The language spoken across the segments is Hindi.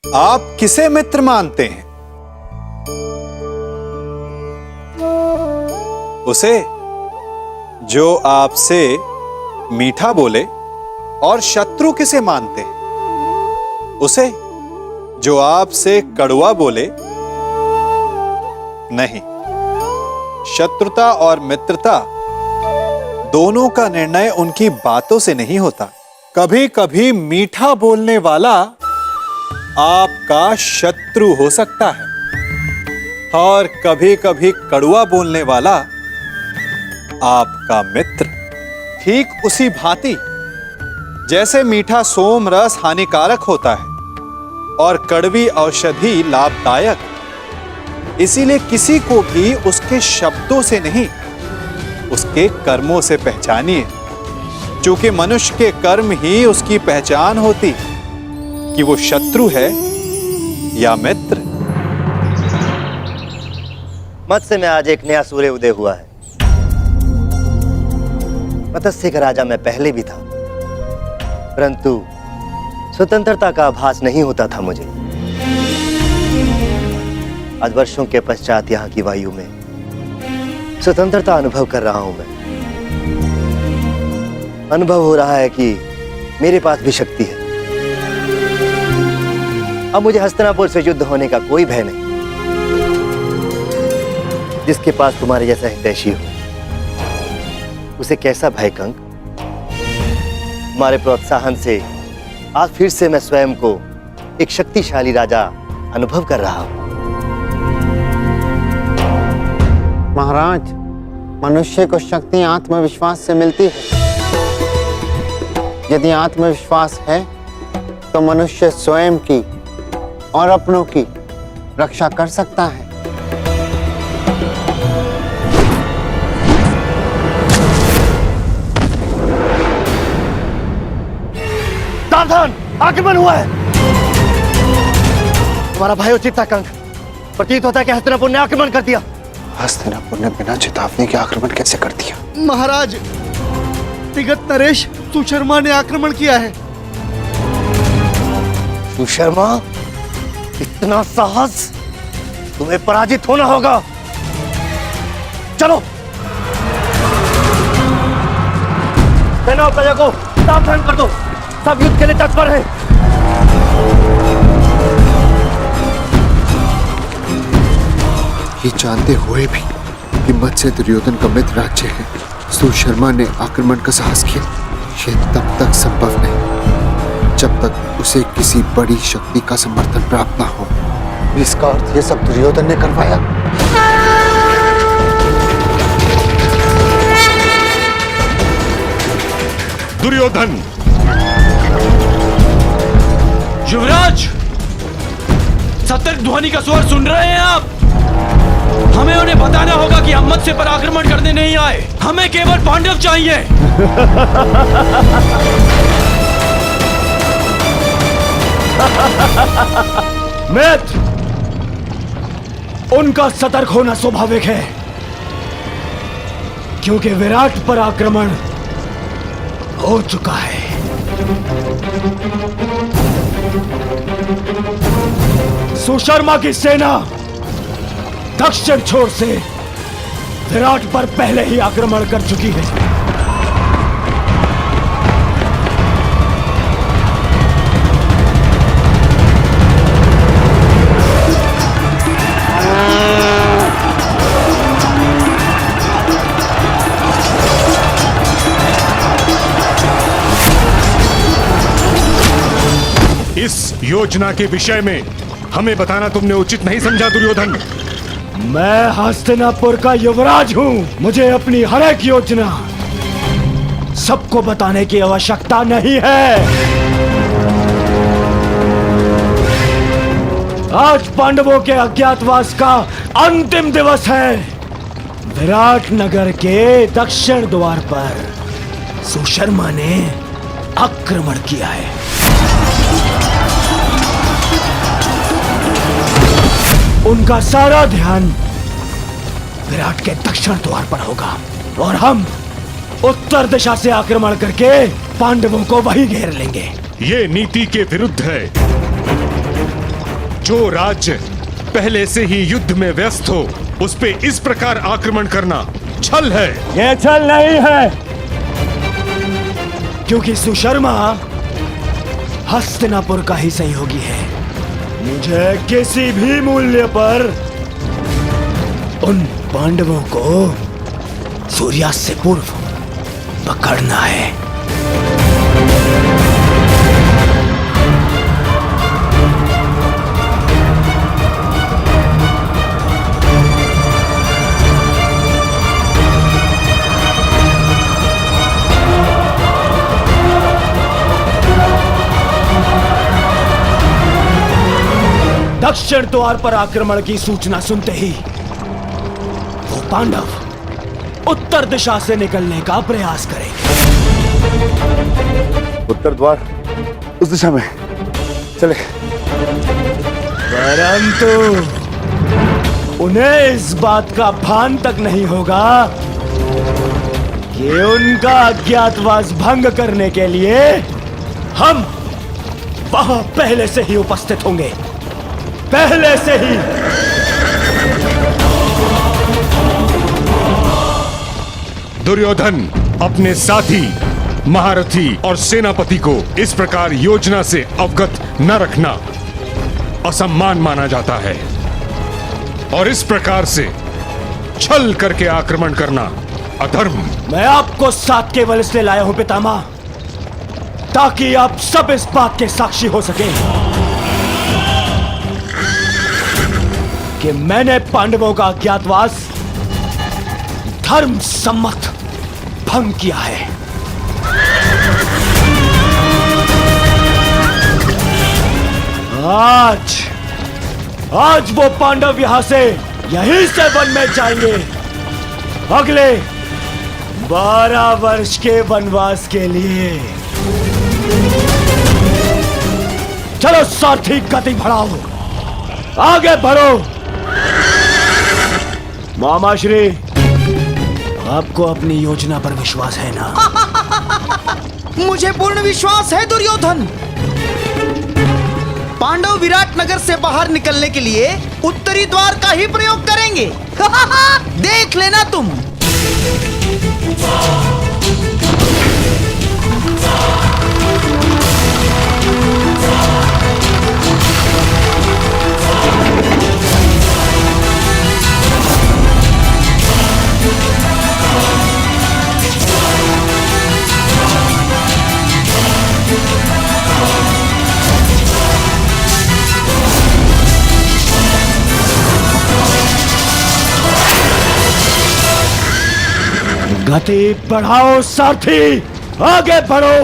आप किसे मित्र मानते हैं? उसे जो आपसे मीठा बोले। और शत्रु किसे मानते हैं? उसे जो आपसे कड़वा बोले। नहीं, शत्रुता और मित्रता दोनों का निर्णय उनकी बातों से नहीं होता। कभी कभी मीठा बोलने वाला आपका शत्रु हो सकता है और कभी कभी कड़वा बोलने वाला आपका मित्र। ठीक उसी भांति जैसे मीठा सोम रस हानिकारक होता है और कड़वी औषधि लाभदायक, इसीलिए किसी को भी उसके शब्दों से नहीं, उसके कर्मों से पहचानिए। क्योंकि मनुष्य के कर्म ही उसकी पहचान होती कि वो शत्रु है या मित्र। मत्स्य में आज एक नया सूर्य उदय हुआ है। मत्स्य का राजा मैं पहले भी था, परंतु स्वतंत्रता का आभास नहीं होता था मुझे। आज वर्षों के पश्चात यहाँ की वायु में स्वतंत्रता अनुभव कर रहा हूं मैं। अनुभव हो रहा है कि मेरे पास भी शक्ति है। अब मुझे हस्तिनापुर से युद्ध होने का कोई भय नहीं। जिसके पास तुम्हारे जैसा हितैषी हो, उसे कैसा भय कंक? तुम्हारे प्रोत्साहन से आज फिर से मैं स्वयं को एक शक्तिशाली राजा अनुभव कर रहा हूं। महाराज, मनुष्य को शक्ति आत्मविश्वास से मिलती है। यदि आत्मविश्वास है तो मनुष्य स्वयं की और अपनों की रक्षा कर सकता है। सावधान, आक्रमण हुआ है। तुम्हारा भाई उचित था कंक। प्रतीत होता है कि हस्तिनापुर ने आक्रमण कर दिया। हस्तिनापुर ने बिना चेतावनी के आक्रमण कैसे कर दिया? महाराज, तिगत नरेश सुशर्मा ने आक्रमण किया है। सुशर्मा, इतना साहस? तुम्हें पराजित होना होगा। चलो, सेना और प्रजा को सावधान कर दो। सब युद्ध के लिए तत्पर है। ये जानते हुए भी कि मत्स्य दुर्योधन का मित्र राज्य है, सुशर्मा ने आक्रमण का साहस किया। ये तब तक संभव नहीं जब तक उसे किसी बड़ी शक्ति का समर्थन प्राप्त ना हो। इसका अर्थ ये सब दुर्योधन ने करवाया। दुर्योधन! युवराज, सतर्क ध्वनि का स्वर सुन रहे हैं आप? हमें उन्हें बताना होगा कि हम मत्स्य पर आक्रमण करने नहीं आए। हमें केवल पांडव चाहिए। मित्र, उनका सतर्क होना स्वाभाविक है, क्योंकि विराट पर आक्रमण हो चुका है। सुशर्मा की सेना दक्षिण छोर से विराट पर पहले ही आक्रमण कर चुकी है। इस योजना के विषय में हमें बताना तुमने उचित नहीं समझा दुर्योधन। मैं हस्तिनापुर का युवराज हूं। मुझे अपनी हर एक योजना सबको बताने की आवश्यकता नहीं है। आज पांडवों के अज्ञातवास का अंतिम दिवस है। विराट नगर के दक्षिण द्वार पर सुशर्मा ने आक्रमण किया है। उनका सारा ध्यान विराट के दक्षिण द्वार पर होगा और हम उत्तर दिशा से आक्रमण करके पांडवों को वहीं घेर लेंगे। ये नीति के विरुद्ध है। जो राज्य पहले से ही युद्ध में व्यस्त हो उस पे इस प्रकार आक्रमण करना छल है। ये छल नहीं है, क्योंकि सुशर्मा हस्तिनापुर का ही सहयोगी है। मुझे किसी भी मूल्य पर उन पांडवों को सूर्यास्त से पूर्व पकड़ना है। दक्षिण द्वार पर आक्रमण की सूचना सुनते ही वो पांडव उत्तर दिशा से निकलने का प्रयास करेंगे। उत्तर द्वार उस दिशा में चले। परंतु उन्हें इस बात का भान तक नहीं होगा कि उनका अज्ञातवास भंग करने के लिए हम वहां पहले से ही उपस्थित होंगे, पहले से ही। दुर्योधन अपने साथी, महारथी और सेनापति को इस प्रकार योजना से अवगत न रखना असम्मान माना जाता है और इस प्रकार से छल करके आक्रमण करना अधर्म। मैं आपको साथ केवल इसलिए लाया हूं पितामह, ताकि आप सब इस बात के साक्षी हो सकें कि मैंने पांडवों का अज्ञातवास धर्म सम्मत भंग किया है। आज वो पांडव यहां से यहीं से वन में जाएंगे अगले 12 वर्ष के वनवास के लिए। चलो सारथी, गति बढ़ाओ, आगे बढ़ो। मामाश्री, आपको अपनी योजना पर विश्वास है ना? मुझे पूर्ण विश्वास है दुर्योधन। पांडव विराट नगर से बाहर निकलने के लिए उत्तरी द्वार का ही प्रयोग करेंगे। देख लेना तुम। गति बढ़ाओ सारथी, आगे बढ़ो।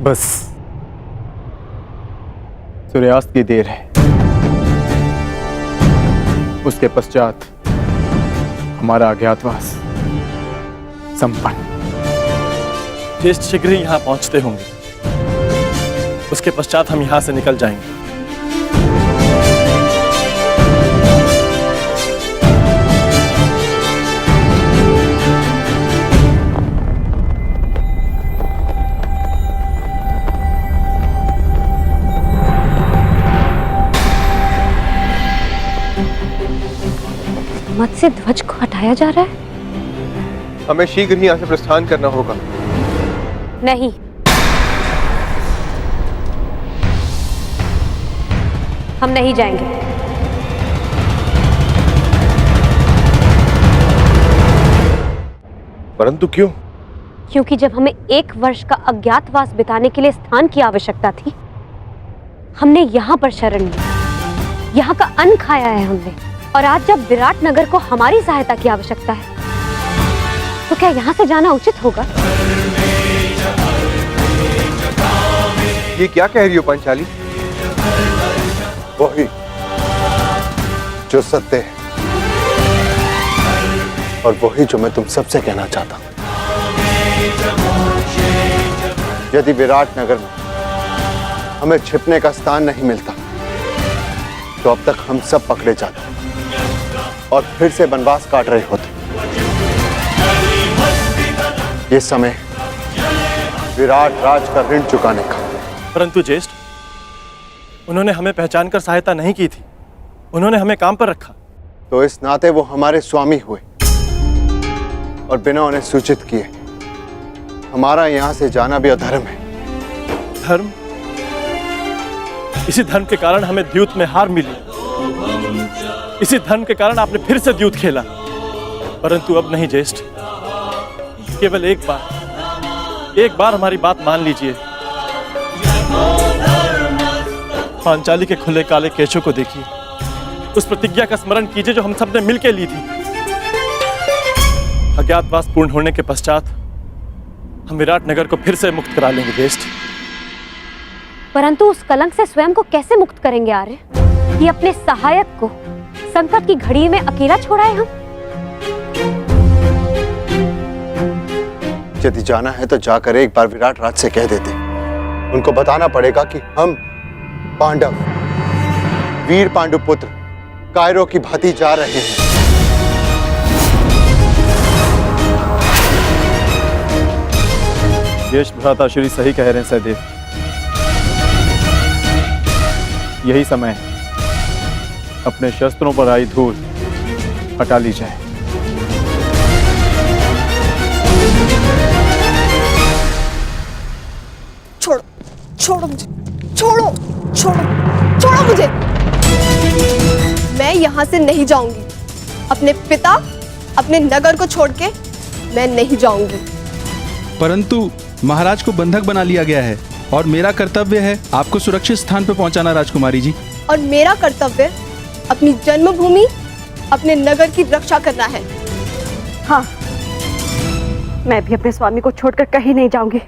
बस सूर्यास्त की देर है, उसके पश्चात हमारा अज्ञातवास संपन्न। ज्येष्ठ शीघ्र ही यहाँ पहुंचते होंगे, उसके पश्चात हम यहाँ से निकल जाएंगे। मत्स्य ध्वज को हटाया जा रहा है। हमें शीघ्र ही यहाँ से प्रस्थान करना होगा। नहीं, हम नहीं जाएंगे। परंतु क्यों? क्योंकि जब हमें 1 वर्ष का अज्ञातवास बिताने के लिए स्थान की आवश्यकता थी, हमने यहाँ पर शरण ली, यहाँ का अन्न खाया है हमने। और आज जब विराट नगर को हमारी सहायता की आवश्यकता है, तो क्या यहाँ से जाना उचित होगा? ये क्या कह रही हो पांचाली? वही जो सत्य है और वही जो मैं तुम सबसे कहना चाहता हूं। यदि विराट नगर में हमें छिपने का स्थान नहीं मिलता, तो अब तक हम सब पकड़े जाते और फिर से वनवास काट रहे होते। ये समय विराट राज का ऋण चुकाने का। परंतु ज्येष्ठ, उन्होंने हमें पहचान कर सहायता नहीं की थी, उन्होंने हमें काम पर रखा। तो इस नाते वो हमारे स्वामी हुए और बिना उन्हें सूचित किए हमारा यहां से जाना भी अधर्म है। धर्म? इसी धर्म के कारण हमें द्यूत में हार मिली, इसी धर्म के कारण आपने फिर से द्यूत खेला। परंतु अब नहीं ज्येष्ठ, केवल एक बार हमारी बात मान लीजिए। पांचाली के खुले काले केशों को देखिए, उस प्रतिज्ञा का स्मरण कीजिए जो हम सबने मिलकर ली थी। अज्ञातवास पूर्ण होने के पश्चात हम विराट नगर को फिर से मुक्त करा लेंगे ज्येष्ठ। परंतु उस कलंक से स्वयं को कैसे मुक्त करेंगे आर्य? कि अपने सहायक को संकट की घड़ी में अकेला छोड़ाए हम? यदि जाना है तो जाकर एक बार विराट राज से कह देते। उनको बताना पड़ेगा कि हम पांडव, वीर पांडुपुत्र कायरों की भांति जा रहे हैं। ज्येष्ठ भ्राता श्री सही कह रहे हैं सहदेव। यही समय है, अपने शस्त्रों पर आई धूल हटा ली जाए। छोड़ो, छोड़ो मुझे, छोड़ो, छोड़ो, छोड़ो मुझे। मैं यहाँ से नहीं जाऊंगी। अपने पिता, अपने नगर को छोड़ के मैं नहीं जाऊंगी। परंतु महाराज को बंधक बना लिया गया है और मेरा कर्तव्य है आपको सुरक्षित स्थान पर पहुंचाना राजकुमारी जी। और मेरा कर्तव्य अपनी जन्मभूमि, अपने नगर की रक्षा करना है। हाँ, मैं भी अपने स्वामी को छोड़कर कहीं नहीं जाऊंगी,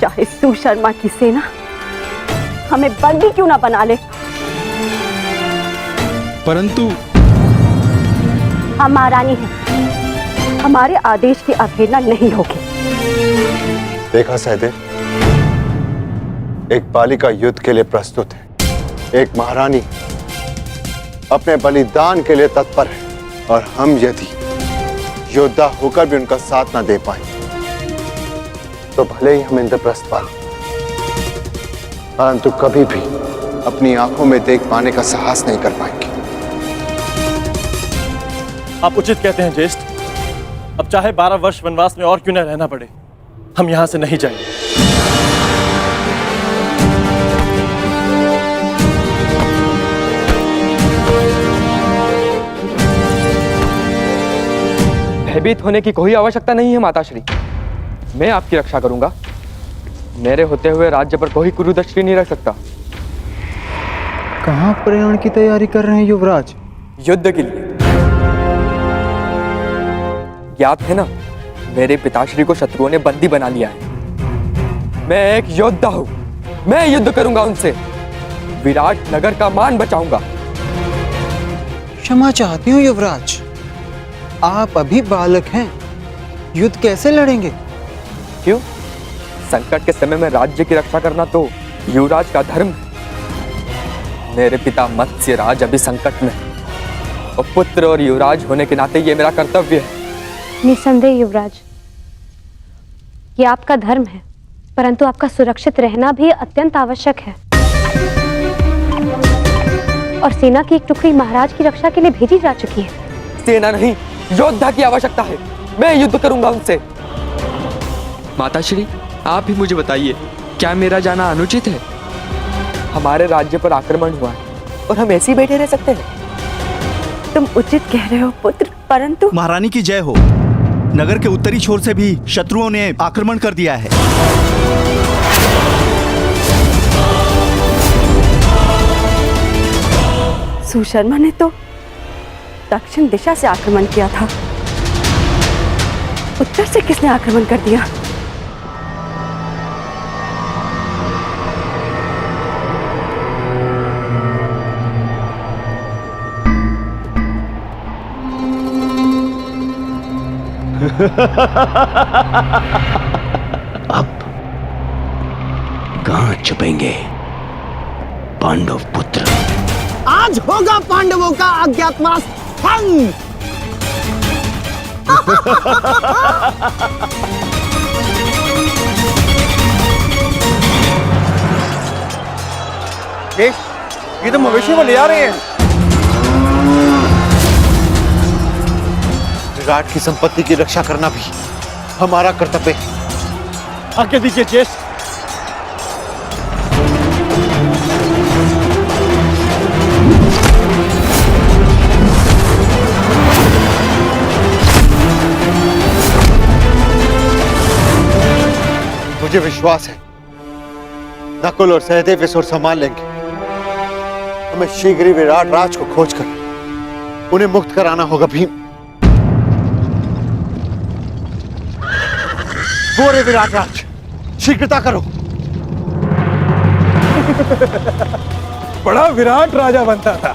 चाहे सुशर्मा की सेना हमें बंदी क्यों ना बना ले। परंतु हम महारानी हैं, हमारे आदेश की अवहेलना नहीं होगी। देखा सहदेव, एक बालिका युद्ध के लिए प्रस्तुत है, एक महारानी अपने बलिदान के लिए तत्पर है, और हम यदि योद्धा होकर भी उनका साथ ना दे पाए तो भले ही हम इंद्रप्रस्थ पालें, परंतु कभी भी अपनी आंखों में देख पाने का साहस नहीं कर पाएंगे। आप उचित कहते हैं ज्येष्ठ। अब चाहे 12 वर्ष वनवास में और क्यों न रहना पड़े, हम यहां से नहीं जाएंगे। भयभीत होने की कोई आवश्यकता नहीं है माताश्री, मैं आपकी रक्षा करूंगा। मेरे होते हुए राज्य पर कोई कुरुदृष्टि नहीं रख सकता। कहां प्रयाण की तैयारी कर रहे हैं युवराज? युद्ध के लिए। ज्ञात है ना, मेरे पिताश्री को शत्रुओं ने बंदी बना लिया है। मैं एक योद्धा हूं, मैं युद्ध करूंगा उनसे, विराट नगर का मान बचाऊंगा। क्षमा चाहती हूँ युवराज, आप अभी बालक हैं, युद्ध कैसे लड़ेंगे? क्यों? संकट के समय में राज्य की रक्षा करना तो युवराज का धर्म है। मेरे पिता मत्स्यराज अभी संकट में है, और पुत्र और युवराज होने के नाते ये मेरा कर्तव्य है। निसंदेह युवराज, ये आपका धर्म है, परंतु आपका सुरक्षित रहना भी अत्यंत आवश्यक है। और सेना की एक टुकड़ी महाराज की रक्षा के लिए भेजी जा चुकी है। सेना नहीं, योद्धा की आवश्यकता है। मैं युद्ध करूंगा उनसे। माताश्री, आप ही मुझे बताइए, क्या मेरा जाना अनुचित है? हमारे राज्य पर आक्रमण हुआ है और हम ऐसे ही बैठे रह सकते हैं? तुम उचित कह रहे हो पुत्र, परंतु महारानी की जय हो। नगर के उत्तरी छोर से भी शत्रुओं ने आक्रमण कर दिया है। सुशर्मा ने तो दक्षिण दिशा से आक्रमण किया था, उत्तर से किसने आक्रमण कर दिया? अब कहां छुपेंगे पांडव पुत्र? आज होगा पांडवों का अज्ञातवास भंग। ये तो मवेशियों को ले आ रहे हैं। विराट की संपत्ति की रक्षा करना भी हमारा कर्तव्य है। आज्ञा दीजिए ज्येष्ठ। मुझे विश्वास है नकुल और सहदेव इस ओर संभाल लेंगे। हमें शीघ्र ही विराट राज को खोजकर उन्हें मुक्त कराना होगा। भीम, वो रे विराट राज, शीघ्रता करो। बड़ा विराट राजा बनता था,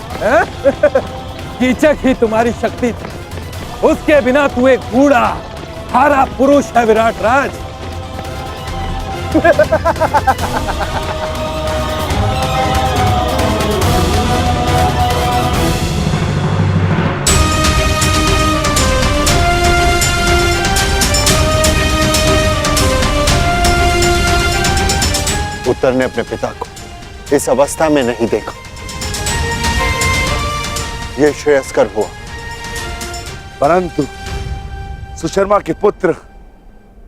कीचक ही तुम्हारी शक्ति थी। उसके बिना तू एक बूढ़ा हारा पुरुष है विराट राज। उत्तर ने अपने पिता को इस अवस्था में नहीं देखा। यह श्रेयस्कर हुआ, परंतु सुशर्मा के पुत्र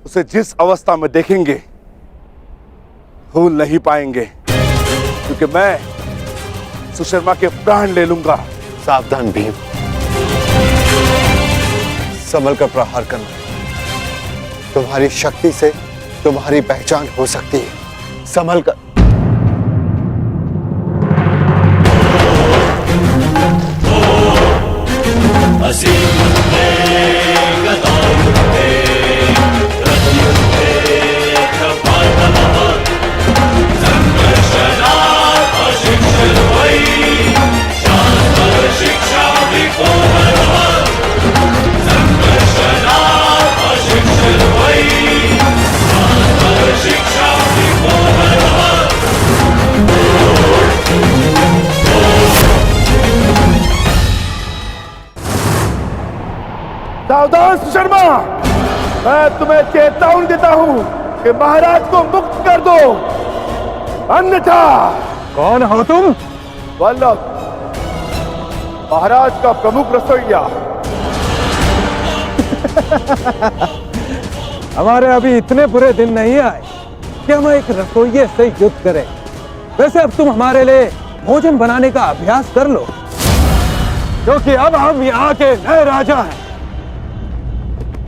उसे जिस अवस्था में देखेंगे भूल नहीं पाएंगे, क्योंकि मैं सुशर्मा के प्राण ले लूंगा। सावधान भीम, संभल कर प्रहार करना। तुम्हारी शक्ति से तुम्हारी पहचान हो सकती है। संभल कर। सावधान सुशर्मा, मैं तुम्हें चेतावनी देता हूं कि महाराज को मुक्त कर दो, अन्यथा। कौन हो तुम? वल्लभ, महाराज का प्रमुख रसोइया। हमारे अभी इतने बुरे दिन नहीं आए कि हम एक रसोइये से युद्ध करें। वैसे अब तुम हमारे लिए भोजन बनाने का अभ्यास कर लो, क्योंकि अब हम यहाँ के नए राजा हैं।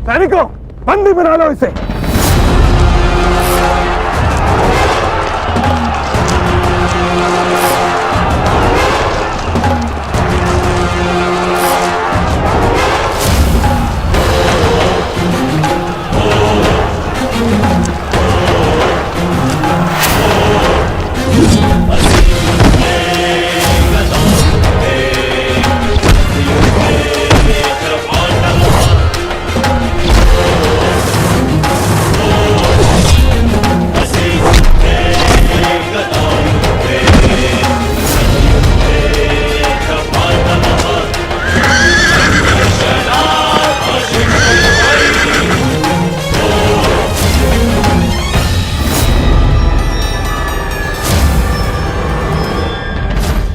सैनिकों, बंदी बना लो इसे।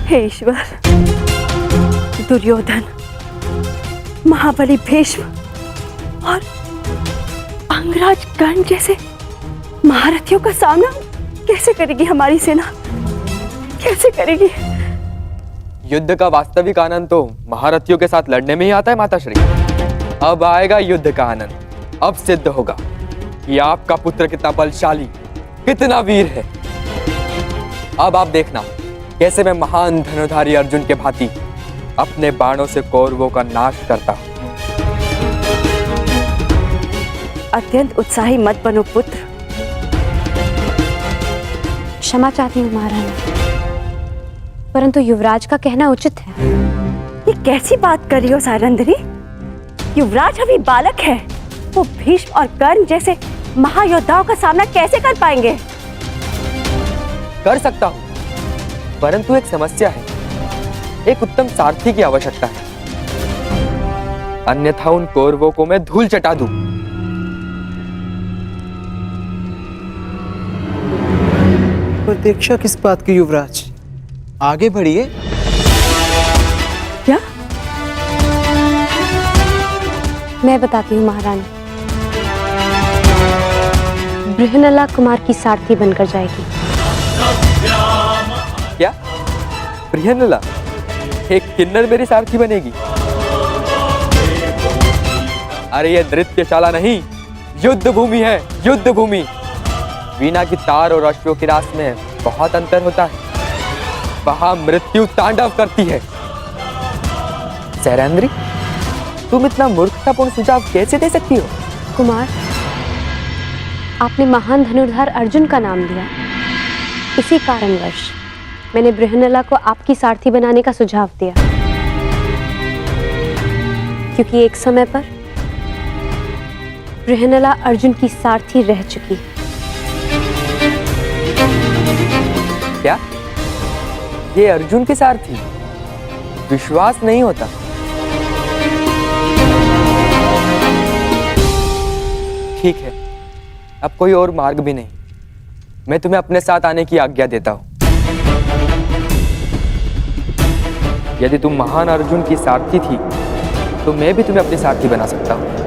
हे ईश्वर, दुर्योधन, महाबली भीष्म और अंगराज कर्ण जैसे महारथियों का सामना कैसे करेगी हमारी सेना? कैसे करेगी? युद्ध का वास्तविक आनंद तो महारथियों के साथ लड़ने में ही आता है माताश्री। अब आएगा युद्ध का आनंद। अब सिद्ध होगा कि आपका पुत्र कितना बलशाली, कितना वीर है। अब आप देखना कैसे मैं महान धनुधारी अर्जुन के भांति अपने बाणों से कौरवों का नाश करता हूं। अत्यंत उत्साही मत बनो पुत्र। क्षमा चाहती हूँ महारानी, परंतु युवराज का कहना उचित है। ये कैसी बात कर रही हो सारंधरी? युवराज अभी बालक है, वो भीष्म और कर्ण जैसे महायोद्धाओं का सामना कैसे कर पाएंगे? कर सकता हूं, परंतु एक समस्या है। एक उत्तम सारथी की आवश्यकता है। अन्यथा उन कौरवों को मैं धूल चटा दूं। प्रतीक्षा किस बात की युवराज? आगे बढ़िए। क्या? मैं बताती हूँ महारानी। बृहनला कुमार की सारथी बनकर जाएगी। क्या? बृहनला एक किन्नर मेरी सारथी बनेगी? अरे ये नृत्यशाला नहीं, युद्ध भूमि है, युद्ध भूमि। वीणा की तार और अश्वों की रास में बहुत अंतर होता है। वहां मृत्यु तांडव करती है। सैरंद्री, तुम इतना मूर्खतापूर्ण सुझाव कैसे दे सकती हो? कुमार, आपने महान धनुर्धार अर्जुन का नाम लिया। इसी कारणवश मैंने बृहनला को आपकी सारथी बनाने का सुझाव दिया, क्योंकि एक समय पर बृहनला अर्जुन की सारथी रह चुकी। क्या? ये अर्जुन की सारथी? विश्वास नहीं होता। ठीक है, अब कोई और मार्ग भी नहीं। मैं तुम्हें अपने साथ आने की आज्ञा देता हूं। यदि तुम महान अर्जुन की सारथी थी तो मैं भी तुम्हें अपनी सारथी बना सकता हूं।